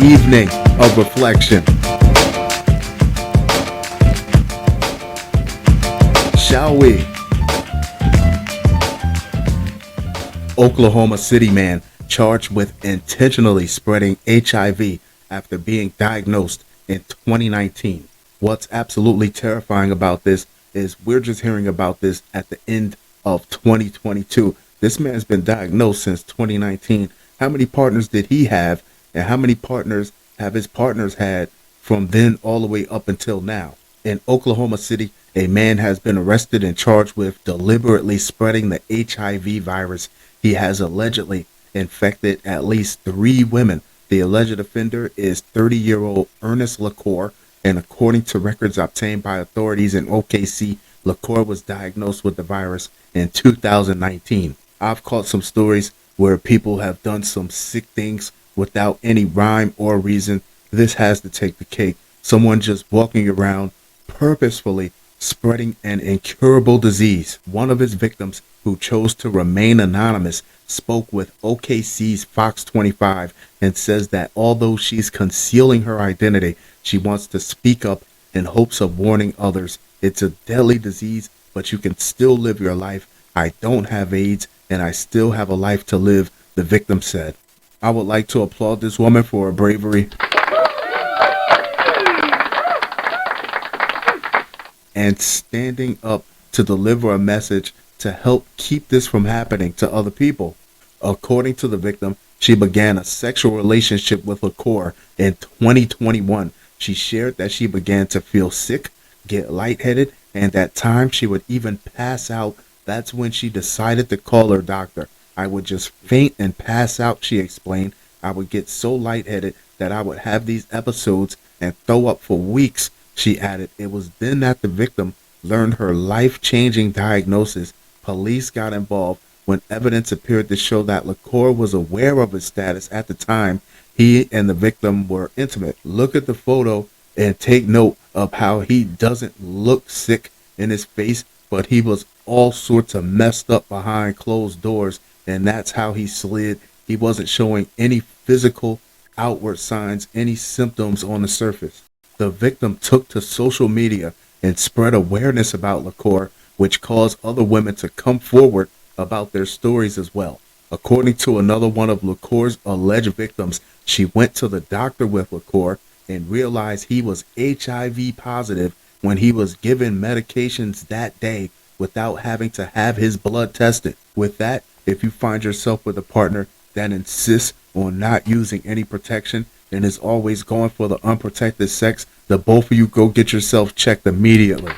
evening of reflection. Shall we? Oklahoma City man charged with intentionally spreading HIV after being diagnosed in 2019. What's absolutely terrifying about this is we're just hearing about this at the end of 2022. This man's been diagnosed since 2019. How many partners did he have, and how many partners have his partners had from then all the way up until now? In Oklahoma City, a man has been arrested and charged with deliberately spreading the HIV virus. He has allegedly infected at least 3 women. The alleged offender is 30-year-old Ernest Lacour, and according to records obtained by authorities in OKC, Lacour was diagnosed with the virus in 2019. I've caught some stories where people have done some sick things without any rhyme or reason. This has to take the cake. Someone just walking around purposefully spreading an incurable disease. One of his victims, who chose to remain anonymous, spoke with OKC's Fox 25 and says that although she's concealing her identity, she wants to speak up in hopes of warning others. It's a deadly disease, but you can still live your life. I don't have AIDS, and I still have a life to live, the victim said. I would like to applaud this woman for her bravery and standing up to deliver a message to help keep this from happening to other people. According to the victim, she began a sexual relationship with Lacour in 2021. She shared that she began to feel sick, get lightheaded, and at times she would even pass out. That's when she decided to call her doctor. I would just faint and pass out, she explained. I would get so lightheaded that I would have these episodes and throw up for weeks, she added. It was then that the victim learned her life-changing diagnosis. Police got involved when evidence appeared to show that Lacour was aware of his status at the time. He and the victim were intimate. Look at the photo and take note of how he doesn't look sick in his face, but he was all sorts of messed up behind closed doors, and that's how he slid. He wasn't showing any physical outward signs, any symptoms on the surface. The victim took to social media and spread awareness about Lacour, which caused other women to come forward about their stories as well. According to another one of Lacour's alleged victims, she went to the doctor with Lacour and realized he was HIV positive when he was given medications that day without having to have his blood tested. With that, if you find yourself with a partner that insists on not using any protection and is always going for the unprotected sex, the both of you go get yourself checked immediately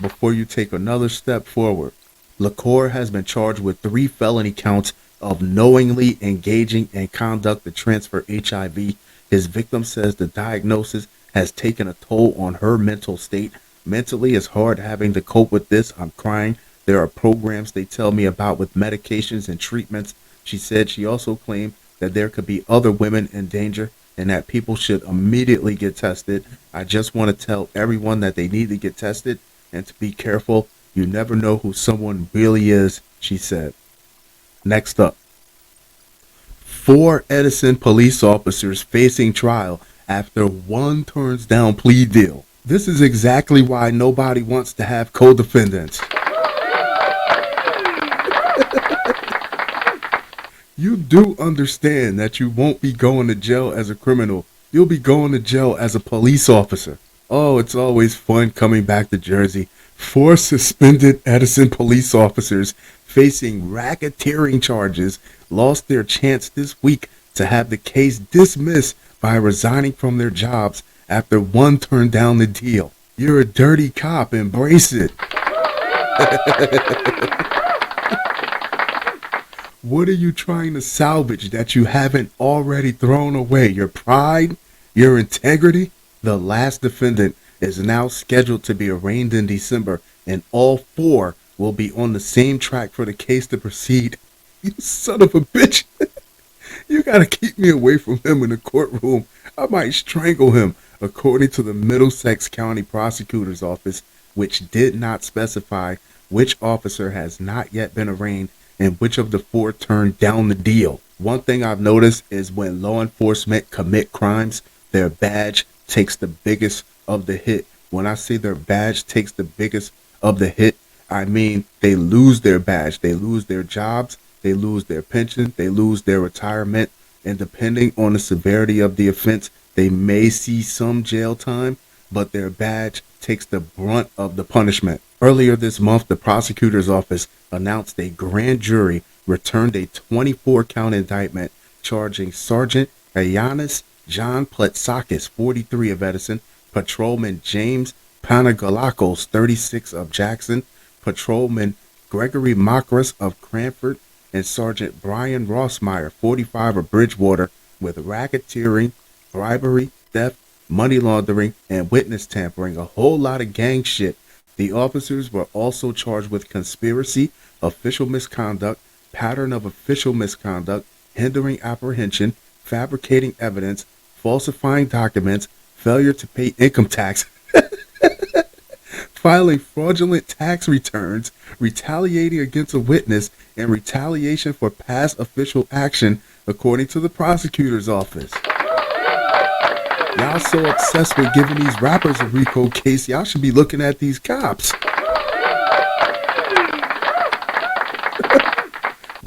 before you take another step forward. Lacour has been charged with 3 felony counts of knowingly engaging in conduct to transfer HIV. His victim says the diagnosis has taken a toll on her mental state. Mentally, it's hard having to cope with this. I'm crying. There are programs they tell me about with medications and treatments. She said she also claimed that there could be other women in danger and that people should immediately get tested. I just want to tell everyone that they need to get tested and to be careful. You never know who someone really is, she said. Next up, 4 Edison police officers facing trial after one turns down plea deal. This is exactly why nobody wants to have co-defendants. You do understand that you won't be going to jail as a criminal. You'll be going to jail as a police officer. Oh, it's always fun coming back to Jersey. 4 suspended Edison police officers facing racketeering charges lost their chance this week to have the case dismissed by resigning from their jobs after one turned down the deal. You're a dirty cop. Embrace it. What are you trying to salvage that you haven't already thrown away? Your pride? Your integrity? The last defendant is now scheduled to be arraigned in December, and all 4 will be on the same track for the case to proceed. You son of a bitch. You gotta keep me away from him in the courtroom. I might strangle him, according to the Middlesex County Prosecutor's Office, which did not specify which officer has not yet been arraigned. and which of the four turned down the deal. One thing I've noticed is when law enforcement commit crimes, their badge takes the biggest of the hit. When I say their badge takes the biggest of the hit, I mean they lose their badge, they lose their jobs, they lose their pension, they lose their retirement, and depending on the severity of the offense, they may see some jail time, but their badge takes the brunt of the punishment. Earlier this month, the prosecutor's office announced a grand jury returned a 24-count indictment charging Sergeant Ioannis John Pletsakis, 43 of Edison, Patrolman James Panagolakos, 36 of Jackson, Patrolman Gregory Makras of Cranford, and Sergeant Brian Rossmeyer, 45 of Bridgewater, with racketeering, bribery, theft, money laundering, and witness tampering, a whole lot of gang shit. The officers were also charged with conspiracy, official misconduct, pattern of official misconduct, hindering apprehension, fabricating evidence, falsifying documents, failure to pay income tax, filing fraudulent tax returns, retaliating against a witness, and retaliation for past official action, according to the prosecutor's office. Y'all so obsessed with giving these rappers a RICO case, y'all should be looking at these cops.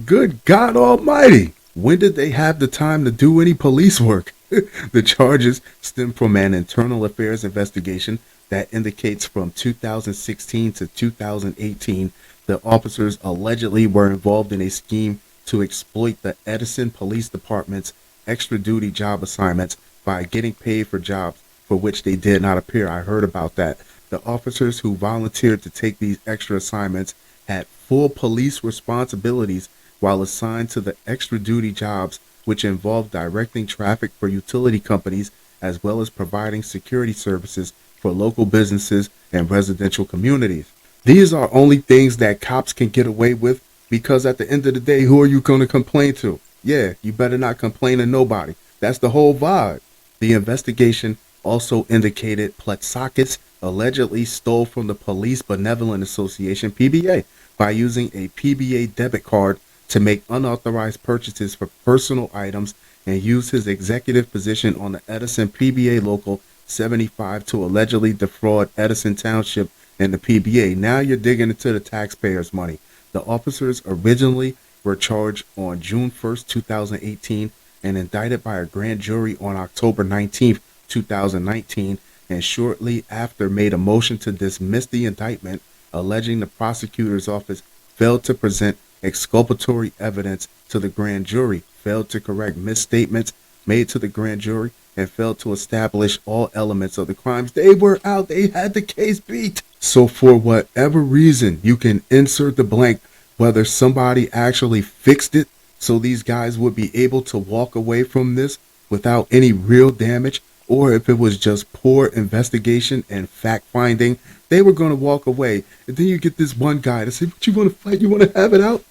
Good God Almighty! When did they have the time to do any police work? The charges stem from an internal affairs investigation that indicates from 2016 to 2018, the officers allegedly were involved in a scheme to exploit the Edison Police Department's extra duty job assignments by getting paid for jobs for which they did not appear. I heard about that. The officers who volunteered to take these extra assignments had full police responsibilities while assigned to the extra duty jobs, which involved directing traffic for utility companies as well as providing security services for local businesses and residential communities. These are only things that cops can get away with because at the end of the day, who are you going to complain to? Yeah, you better not complain to nobody. That's the whole vibe. The investigation also indicated Pletsakis allegedly stole from the Police Benevolent Association, PBA, by using a PBA debit card to make unauthorized purchases for personal items and use his executive position on the Edison PBA Local 75 to allegedly defraud Edison Township and the PBA. Now you're digging into the taxpayers' money. The officers originally were charged on June 1st, 2018 and indicted by a grand jury on October 19th, 2019, and shortly after made a motion to dismiss the indictment, alleging the prosecutor's office failed to present exculpatory evidence to the grand jury, failed to correct misstatements made to the grand jury, and failed to establish all elements of the crimes. They were out. They had the case beat. So for whatever reason, you can insert the blank whether somebody actually fixed it so these guys would be able to walk away from this without any real damage, or if it was just poor investigation and fact finding, they were going to walk away. And then you get this one guy to say, "What, you want to fight? You want to have it out?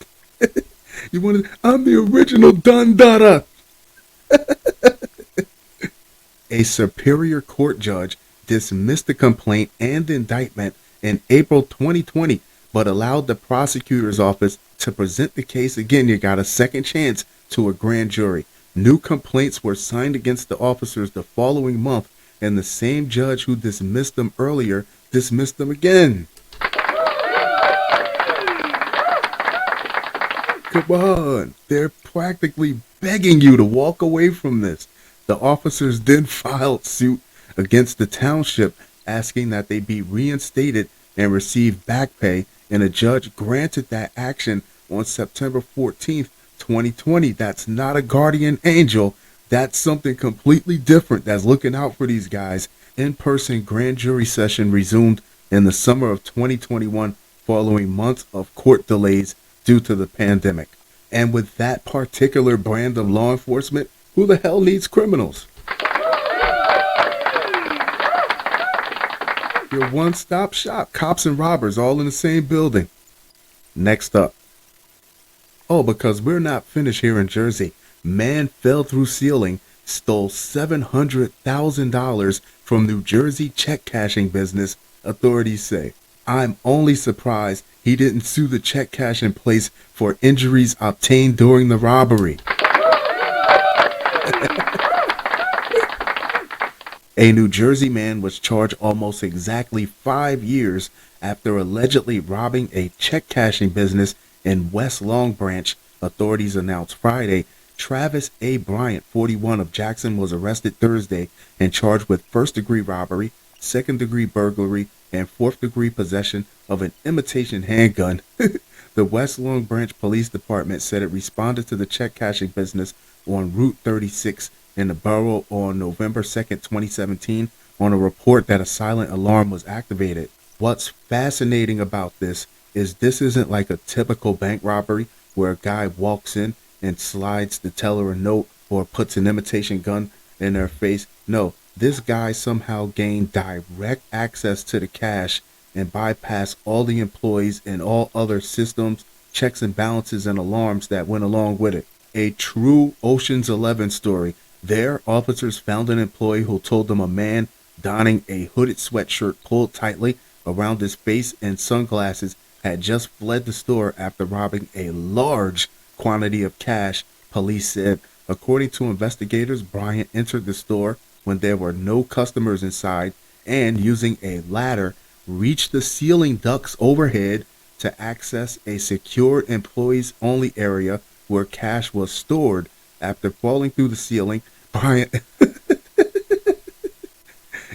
You want to? I'm the original Dundada." A Superior Court judge dismissed the complaint and indictment in April 2020, but allowed the prosecutor's office to present the case again. You got a second chance to a grand jury. New complaints were signed against the officers the following month, and the same judge who dismissed them earlier dismissed them again. Come on, they're practically begging you to walk away from this. The officers then filed suit against the township, asking that they be reinstated and receive back pay, and a judge granted that action on September 14th, 2020. That's not a guardian angel. That's something completely different that's looking out for these guys. In-person grand jury session resumed in the summer of 2021 following months of court delays due to the pandemic. And with that particular brand of law enforcement, who the hell needs criminals? Your one-stop shop, cops and robbers all in the same building. Next up. Oh, because we're not finished here in Jersey. Man fell through ceiling, stole $700,000 from New Jersey check cashing business, authorities say. I'm only surprised he didn't sue the check cashing place for injuries obtained during the robbery. A New Jersey man was charged almost exactly 5 years after allegedly robbing a check cashing business in West Long Branch, authorities announced Friday. Travis A. Bryant, 41, of Jackson, was arrested Thursday and charged with first-degree robbery, second-degree burglary, and fourth-degree possession of an imitation handgun. The West Long Branch Police Department said it responded to the check cashing business on Route 36 in the borough on November 2nd, 2017, on a report that a silent alarm was activated. What's fascinating about this isn't like a typical bank robbery where a guy walks in and slides the teller a note or puts an imitation gun in their face. No, this guy somehow gained direct access to the cash and bypassed all the employees and all other systems, checks and balances, and alarms that went along with it. A true Ocean's 11 story. There, officers found an employee who told them a man donning a hooded sweatshirt pulled tightly around his face and sunglasses had just fled the store after robbing a large quantity of cash, police said. According to investigators, Bryant entered the store when there were no customers inside and, using a ladder, reached the ceiling ducts overhead to access a secured employees-only area where cash was stored. After falling through the ceiling, Bryant,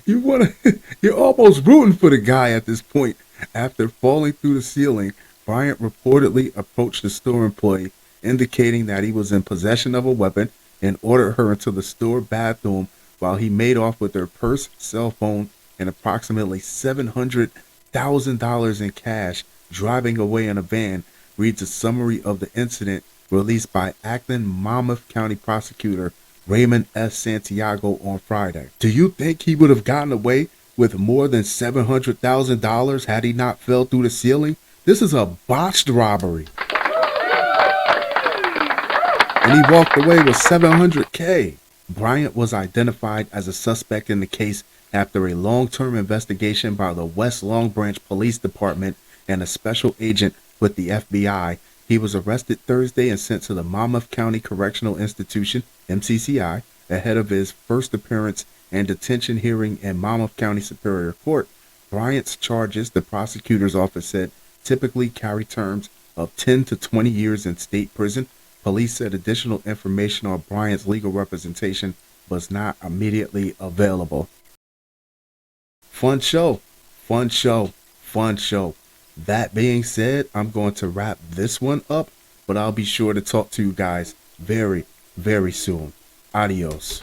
you're almost rooting for the guy at this point. After falling through the ceiling, Bryant reportedly approached the store employee, indicating that he was in possession of a weapon, and ordered her into the store bathroom while he made off with her purse, cell phone, and approximately $700,000 in cash, driving away in a van, reads a summary of the incident released by acting Monmouth County prosecutor Raymond S. Santiago on Friday. Do you think he would have gotten away with more than $700,000 had he not fell through the ceiling? This is a botched robbery. And he walked away with $700K. Bryant was identified as a suspect in the case after a long-term investigation by the West Long Branch Police Department and a special agent with the FBI. He was arrested Thursday and sent to the Monmouth County Correctional Institution, MCCI, ahead of his first appearance and detention hearing in Monmouth County Superior Court. Bryant's charges, the prosecutor's office said, typically carry terms of 10 to 20 years in state prison. Police said additional information on Bryant's legal representation was not immediately available. Fun show, fun show, fun show. That being said, I'm going to wrap this one up, but I'll be sure to talk to you guys very, very soon. Adios.